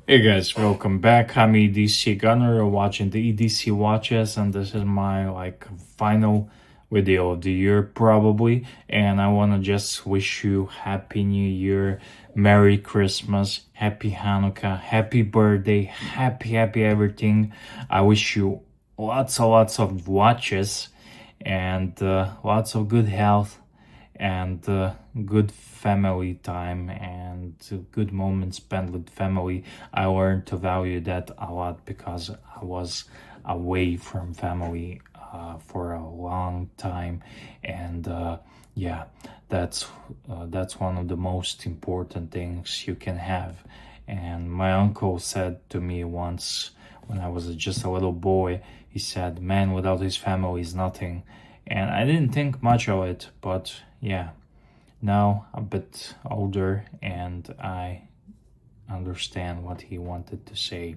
Hey guys, welcome back. I'm EDC Gunner. You're watching the EDC watches, and this is my final video of the year probably. And I want to just wish you Happy New Year, Merry Christmas, Happy Hanukkah, Happy birthday, happy everything. I wish you lots of watches and lots of good health and good family time and good moments spent with family. I learned to value that a lot because I was away from family for a long time, and yeah, that's one of the most important things you can have. And my uncle said to me once when I was just a little boy, he said, "Man without his family is nothing." And I didn't think much of it, but yeah, now a bit older and I understand what he wanted to say.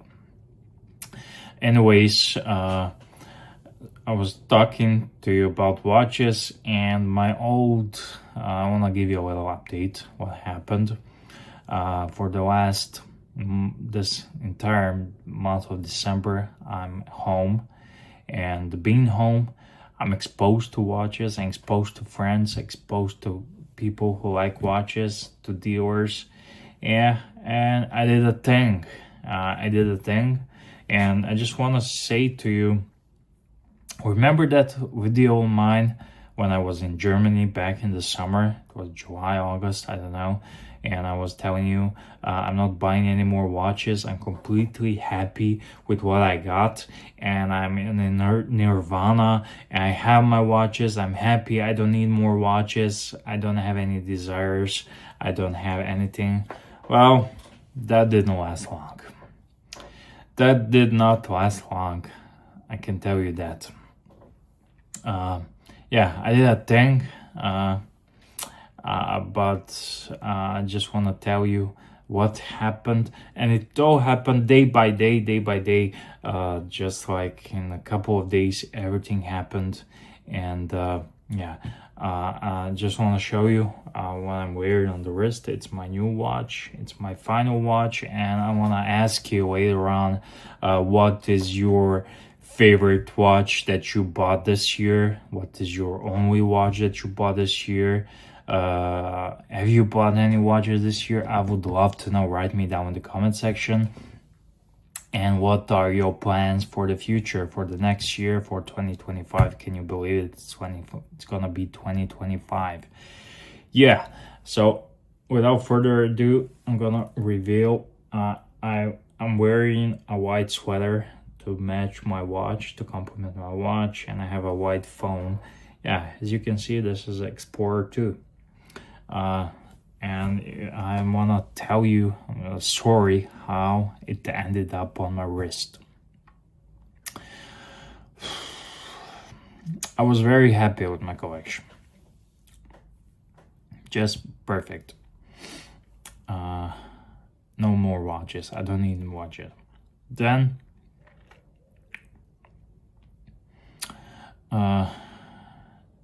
Anyways, I was talking to you about watches and my old, I want to give you a little update what happened. For the last, this entire month of December, I'm home, and being home, I'm exposed to watches, I'm exposed to friends, exposed to people who like watches, to dealers. Yeah, and I did a thing. And I just want to say to you, remember that video of mine when I was in Germany back in the summer? It was July, August, I don't know. And I was telling you, I'm not buying any more watches. I'm completely happy with what I got. And I'm in a nirvana. And I have my watches. I'm happy. I don't need more watches. I don't have any desires. I don't have anything. Well, that didn't last long. That did not last long. I can tell you that. Yeah, I did a thing. But I just want to tell you what happened, and it all happened day by day. Just like in a couple of days, everything happened, and yeah, I just want to show you what I'm wearing on the wrist. It's my new watch. It's my final watch, and I want to ask you later on, what is your favorite watch that you bought this year? What is your only watch that you bought this year? Have you bought any watches this year? I would love to know. Write me down in the comment section. And what are your plans for the future, for the next year, for 2025? Can you believe it? It's gonna be 2025. Yeah, so without further ado, I'm gonna reveal. I'm wearing a white sweater to match my watch, to complement my watch, and I have a white phone. Yeah, as you can see, this is Explorer 2. And I want to tell you a story how it ended up on my wrist. I was very happy with my collection. Just perfect. No more watches. I don't need watches. Then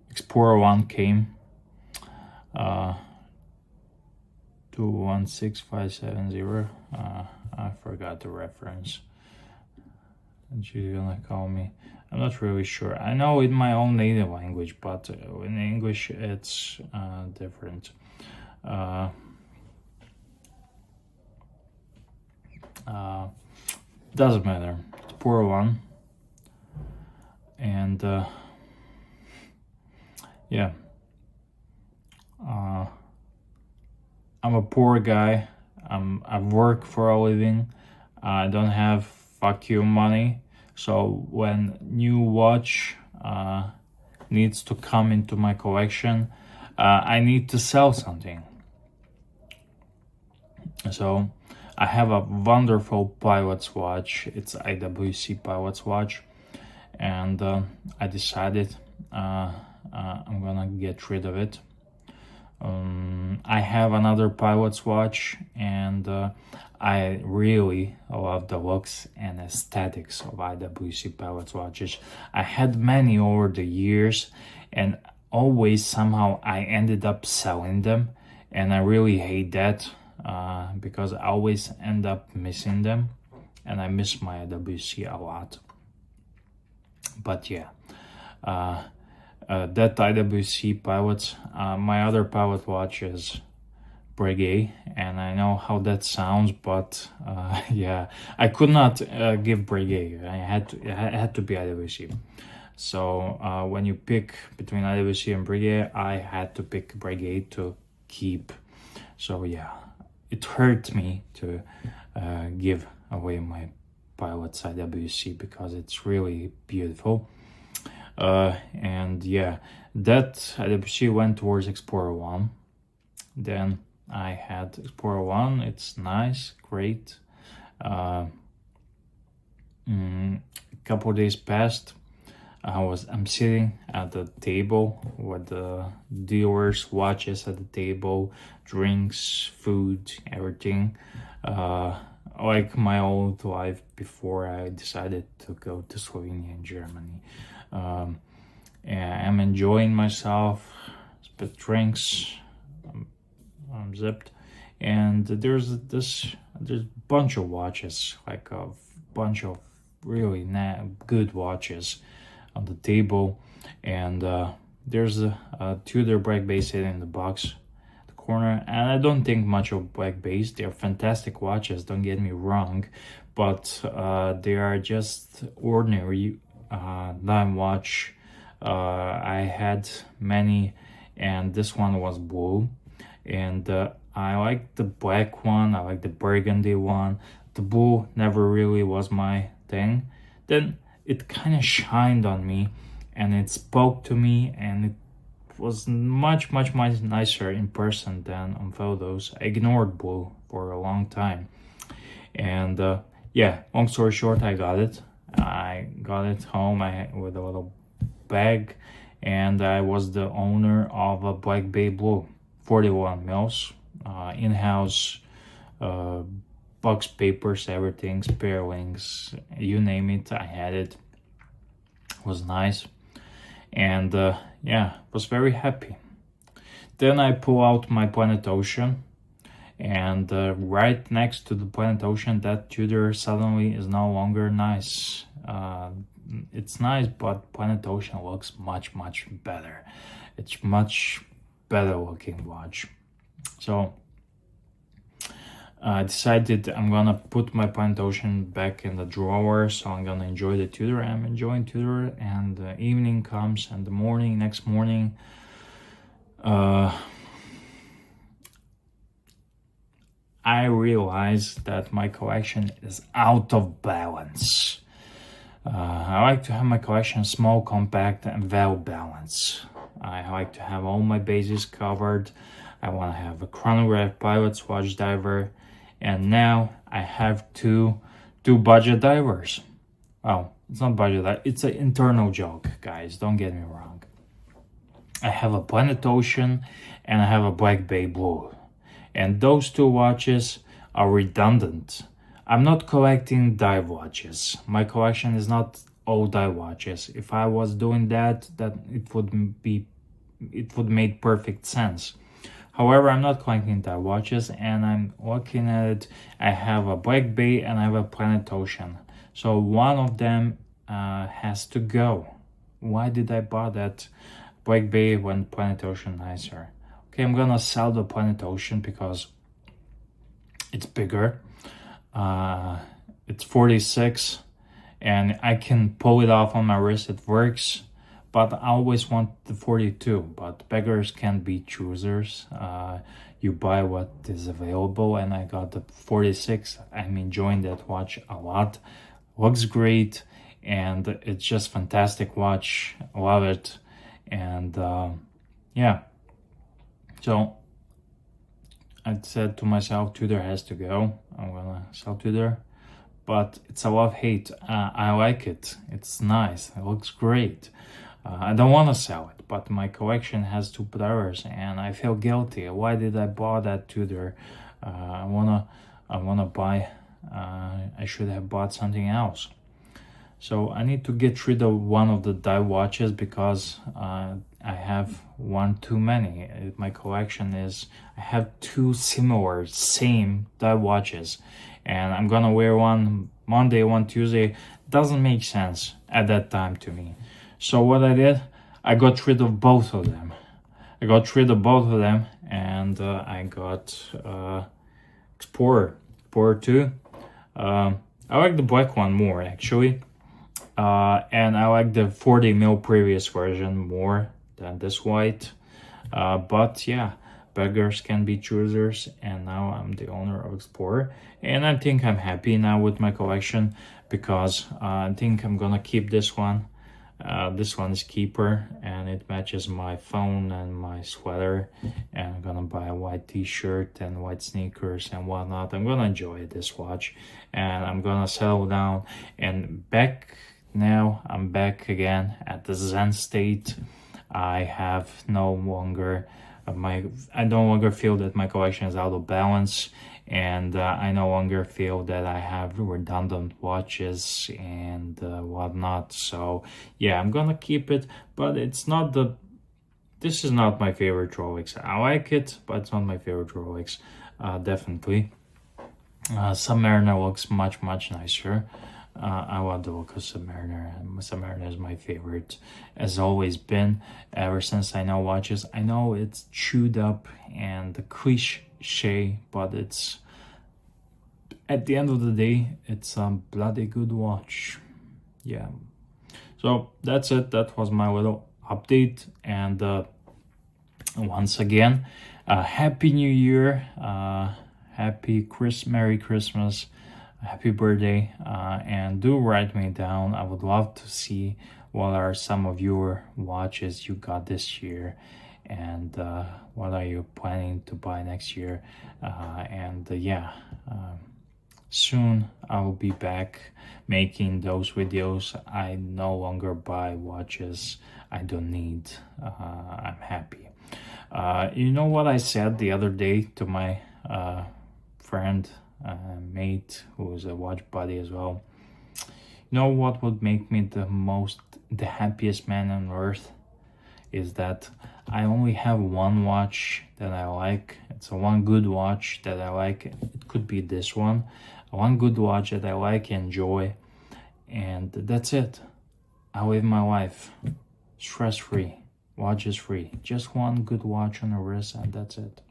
Explorer 1 came. 216570. I forgot the reference. And she's gonna call me. I'm not really sure. I know in my own native language, but in English it's different. Doesn't matter. It's poor one. And yeah. I'm a poor guy. I work for a living. I don't have fuck you money. So when new watch needs to come into my collection, I need to sell something. So I have a wonderful pilot's watch. It's IWC pilot's watch, and I decided I'm gonna get rid of it. I have another pilot's watch, and I really love the looks and aesthetics of IWC pilot's watches. I had many over the years, and always somehow I ended up selling them, and I really hate that. because I always end up missing them, and I miss my IWC a lot. But yeah, that IWC Pilot, my other Pilot watch is Breguet, and I know how that sounds, but yeah, I could not give Breguet. It had to be IWC. So when you pick between IWC and Breguet, I had to pick Breguet to keep. So yeah, it hurt me to give away my Pilot's IWC because it's really beautiful. And yeah, that IWC went towards Explorer 1. Then I had Explorer 1. It's nice, great. A couple of days passed. I'm sitting at the table with the dealers, watches at the table, drinks, food, everything. Like my old life before I decided to go to Slovenia and Germany. I'm enjoying myself, spit drinks, I'm zipped, and there's a bunch of watches, like a bunch of really good watches on the table, and there's a Tudor Breguet sitting in the box, the corner, and I don't think much of Breguet. They're fantastic watches, don't get me wrong, but they are just ordinary dime watch. I had many, and this one was blue, and I like the black one, I like the burgundy one. The blue never really was my thing. Then it kind of shined on me, and it spoke to me, and it was much nicer in person than on photos. I ignored blue for a long time, and yeah, long story short, I got it home with a little bag, and I was the owner of a Breguet Blue 41 mils, in-house, box papers, everything, spare links, you name it, I had it. It was nice, and yeah, was very happy. Then I pull out my Planet Ocean, and right next to the Planet Ocean, that Tudor suddenly is no longer nice. It's nice, but Planet Ocean looks much better. It's much better looking watch. So I decided I'm gonna put my Planet Ocean back in the drawer, so I'm gonna enjoy the Tudor. I'm enjoying Tudor, and the evening comes, and the next morning, I realized that my collection is out of balance. I like to have my collection small, compact, and well balanced. I like to have all my bases covered. I want to have a chronograph, Pilot's watch diver, and now I have two budget divers. Well, it's not budget, it's an internal joke, guys, don't get me wrong. I have a Planet Ocean and I have a Breguet Blue, and those two watches are redundant. I'm not collecting dive watches. My collection is not all dive watches. If I was doing that it would make perfect sense. However, I'm not collecting dive watches, and I'm looking at it. I have a Breguet and I have a Planet Ocean. So one of them has to go. Why did I buy that Breguet when Planet Ocean nicer? Okay, I'm gonna sell the Planet Ocean because it's bigger. It's 46, and I can pull it off on my wrist. It works, but I always want the 42. But beggars can be choosers. You buy what is available, and I got the 46. I'm enjoying that watch a lot. Looks great, and it's just fantastic watch. Love it, and yeah. So I said to myself, Tudor has to go. I'm gonna sell Tudor, but it's a love-hate. I like it. It's nice. It looks great. I don't want to sell it, but my collection has two divers, and I feel guilty. Why did I buy that Tudor? I wanna buy. I should have bought something else. So I need to get rid of one of the dive watches because I have one too many. My collection is, I have two similar, same dive watches, and I'm gonna wear one Monday, one Tuesday. Doesn't make sense at that time to me. So what I did, I got rid of both of them. And I got Explorer 2. I like the black one more actually. And I like the 40 mil previous version more than this white. But yeah, beggars can be choosers, and now I'm the owner of Explorer. And I think I'm happy now with my collection because I think I'm gonna keep this one. This one is keeper, and it matches my phone and my sweater, and I'm gonna buy a white t-shirt and white sneakers and whatnot. I'm gonna enjoy this watch, and I'm gonna settle down and back. Now I'm back again at the Zen state. I have no longer I no longer feel that my collection is out of balance, and I no longer feel that I have redundant watches and whatnot. So yeah, I'm gonna keep it, but it's not this is not my favorite Rolex. I like it, but it's not my favorite Rolex. Definitely. Submariner looks much nicer. I love the look of Submariner. Submariner is my favorite, has always been, ever since I know watches. I know it's chewed up and cliche, but it's, at the end of the day, it's a bloody good watch. Yeah. So that's it. That was my little update. And once again, Happy New Year. Merry Christmas. Happy birthday, and do write me down. I would love to see what are some of your watches you got this year, and what are you planning to buy next year. Soon I will be back making those videos. I no longer buy watches I don't need. I'm happy. You know what I said the other day to my friend, mate, who is a watch buddy as well? You know what would make me the happiest man on earth? Is that I only have one watch that I like. It's one good watch that I like. It could be this one. One good watch that I like, enjoy, and that's it. I live my life stress-free, watches-free. Just one good watch on the wrist, and that's it.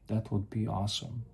That would be awesome.